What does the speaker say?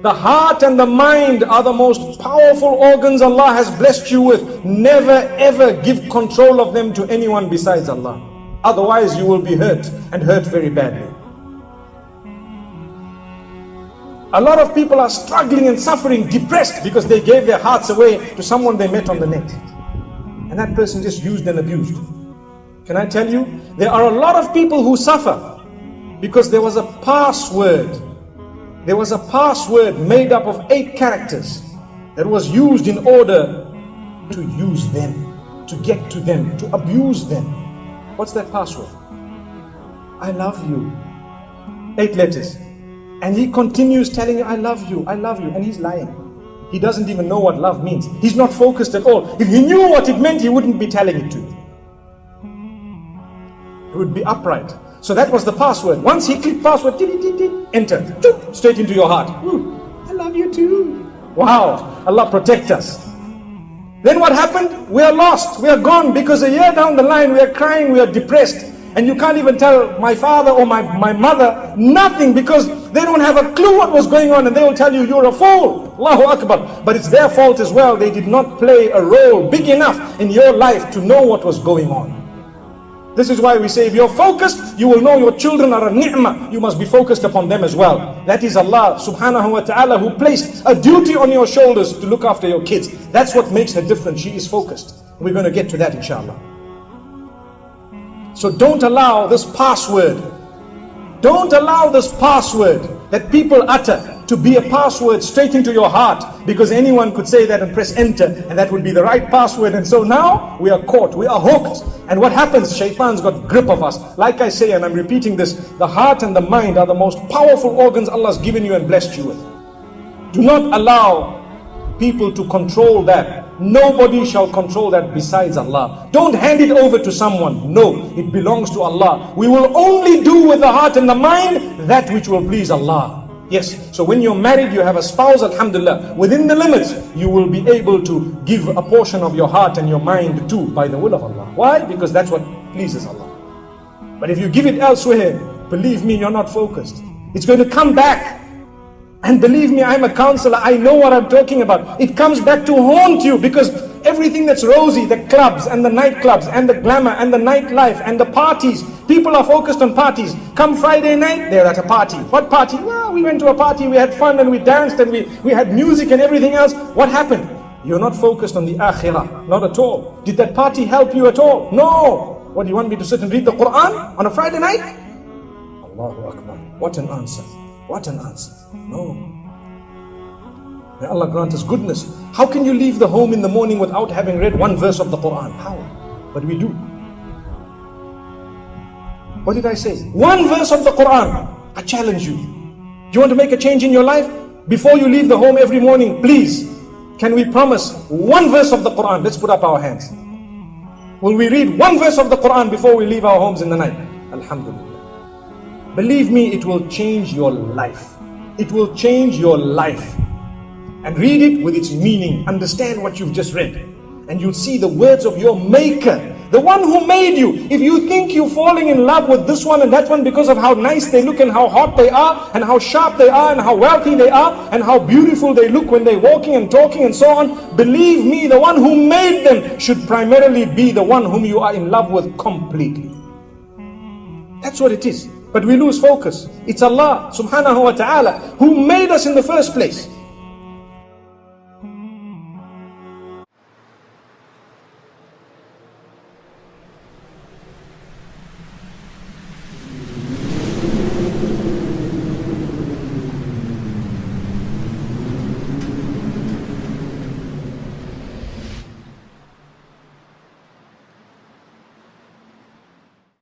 The heart and the mind are the most powerful organs Allah has blessed you with. Never ever give control of them to anyone besides Allah. Otherwise you will be hurt, and hurt very badly. A lot of people are struggling and suffering, depressed, because they gave their hearts away to someone they met on the net. And that person just used and abused. Can I tell you, there are a lot of people who suffer because there was a password. There was a password made up of 8 characters that was used in order to use them, to get to them, to abuse them. What's that password? I love you. 8 letters. And he continues telling you, I love you, and he's lying. He doesn't even know what love means. He's not focused at all. If he knew what it meant, he wouldn't be telling it to you. He would be upright. So that was the password. Once he clicked password, enter, straight into your heart. I love you too. Wow, Allah protect us. Then what happened? We are lost, we are gone, because a year down the line we are crying, we are depressed. And you can't even tell my father or my mother nothing, because they don't have a clue what was going on, and they will tell you you're a fool. Allahu Akbar. But it's their fault as well. They did not play a role big enough in your life to know what was going on. This is why we say, if you're focused, you will know your children are a ni'mah. You must be focused upon them as well. That is Allah subhanahu wa ta'ala who placed a duty on your shoulders to look after your kids. That's what makes her different. She is focused. We're going to get to that inshallah. So don't allow this password. Don't allow this password that people utter to be a password straight into your heart, because anyone could say that and press enter, and that would be the right password. And so now we are caught, we are hooked. And what happens? Shaitan's got grip of us. Like I say, and I'm repeating this, the heart and the mind are the most powerful organs Allah's given you and blessed you with. Do not allow people to control that. Nobody shall control that besides Allah. Don't hand it over to someone. No, it belongs to Allah. We will only do with the heart and the mind that which will please Allah. Yes, so when you're married, you have a spouse, alhamdulillah, within the limits, you will be able to give a portion of your heart and your mind too, by the will of Allah. Why? Because that's what pleases Allah. But if you give it elsewhere, believe me, you're not focused. It's going to come back. And believe me, I'm a counselor, I know what I'm talking about. It comes back to haunt you, because everything that's rosy, the clubs and the nightclubs and the glamour and the nightlife and the parties, people are focused on parties. Come Friday night, they're at a party. What party? Well, we went to a party, we had fun and we danced and we had music and everything else. What happened? You're not focused on the akhirah, not at all. Did that party help you at all? No. What, do you want me to sit and read the Quran on a Friday night? Allahu Akbar. What an answer. What an answer. No. May Allah grant us goodness. How can you leave the home in the morning without having read one verse of the Quran? How? But we do. What did I say? One verse of the Quran. I challenge you. Do you want to make a change in your life? Before you leave the home every morning, please, can we promise one verse of the Quran? Let's put up our hands. Will we read one verse of the Quran before we leave our homes in the night? Alhamdulillah. Believe me, it will change your life. It will change your life. And read it with its meaning. Understand what you've just read. And you'll see the words of your maker, the one who made you. If you think you're falling in love with this one and that one because of how nice they look and how hot they are and how sharp they are and how wealthy they are and how beautiful they look when they're walking and talking and so on, believe me, the one who made them should primarily be the one whom you are in love with completely. That's what it is. But we lose focus. It's Allah subhanahu wa ta'ala who made us in the first place.